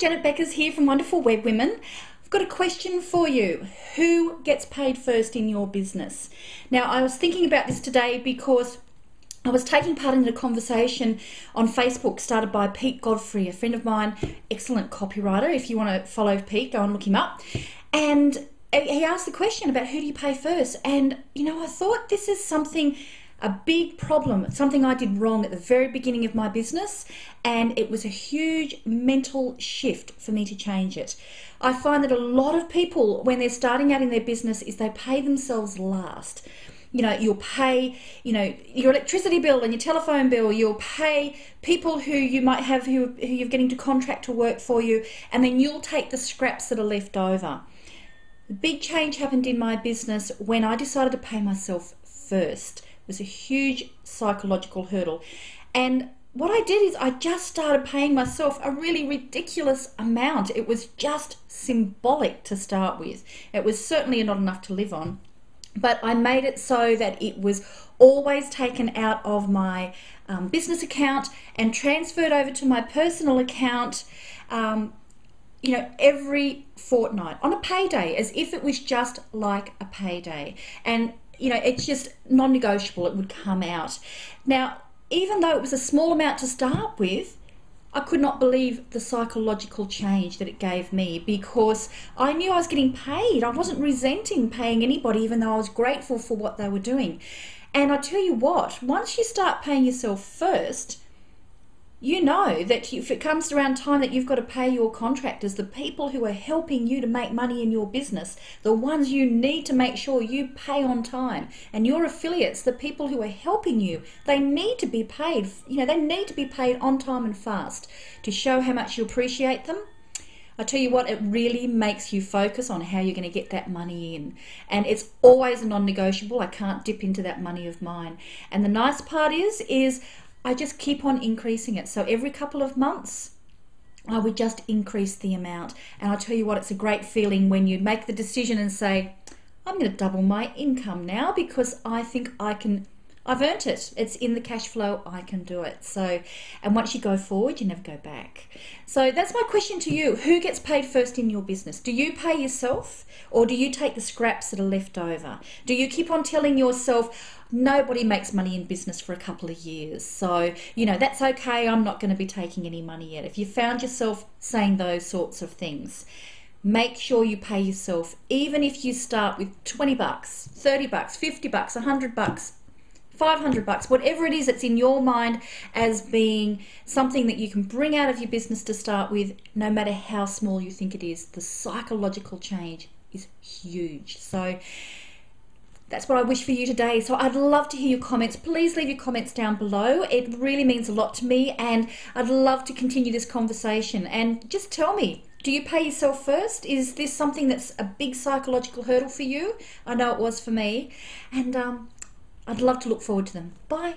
Janet Beckers here from Wonderful Web Women. I've got a question for you. Who gets paid first in your business? Now, I was thinking about this today because I was taking part in a conversation on Facebook started by Pete Godfrey, a friend of mine, excellent copywriter. If you want to follow Pete, go and look him up. And he asked the question about who do you pay first? And, you know, I thought this is a big problem, something I did wrong at the very beginning of my business, and it was a huge mental shift for me to change it. I find that a lot of people, when they're starting out in their business, is they pay themselves last. You know, you'll pay, your electricity bill and your telephone bill, you'll pay people who you might have who you're getting to contract to work for you, and then you'll take the scraps that are left over. The big change happened in my business when I decided to pay myself first. It was a huge psychological hurdle. And what I did is I just started paying myself a really ridiculous amount. It was just symbolic to start with. It was certainly not enough to live on. But I made it so that it was always taken out of my business account and transferred over to my personal account, every fortnight on a payday, as if it was just like a payday. And it's just non-negotiable, it would come out. Now, even though it was a small amount to start with, I could not believe the psychological change that it gave me, because I knew I was getting paid. I wasn't resenting paying anybody, even though I was grateful for what they were doing. And I tell you what, once you start paying yourself first, you know that if it comes around time that you've got to pay your contractors, the people who are helping you to make money in your business, the ones you need to make sure you pay on time, and your affiliates, the people who are helping you, they need to be paid. They need to be paid on time and fast to show how much you appreciate them. I tell you what, it really makes you focus on how you're going to get that money in. And it's always a non-negotiable. I can't dip into that money of mine. And the nice part is I just keep on increasing it. So every couple of months, I would just increase the amount. And I'll tell you what, it's a great feeling when you make the decision and say, I'm going to double my income now because I think I've earned it. It's in the cash flow, I can do it. So, and once you go forward, you never go back. So that's my question to you. Who gets paid first in your business? Do you pay yourself, or do you take the scraps that are left over? Do you keep on telling yourself, nobody makes money in business for a couple of years, so that's okay, I'm not going to be taking any money yet? If you found yourself saying those sorts of things, make sure you pay yourself, even if you start with 20 bucks, 30 bucks, 50 bucks, 100 bucks, 500 bucks, whatever it is that's in your mind as being something that you can bring out of your business to start with. No matter how small you think it is, the psychological change is huge. So that's what I wish for you today. So I'd love to hear your comments. Please leave your comments down below. It really means a lot to me, and I'd love to continue this conversation. And just tell me, do you pay yourself first? Is this something that's a big psychological hurdle for you? I know it was for me. And I'd love to look forward to them. Bye.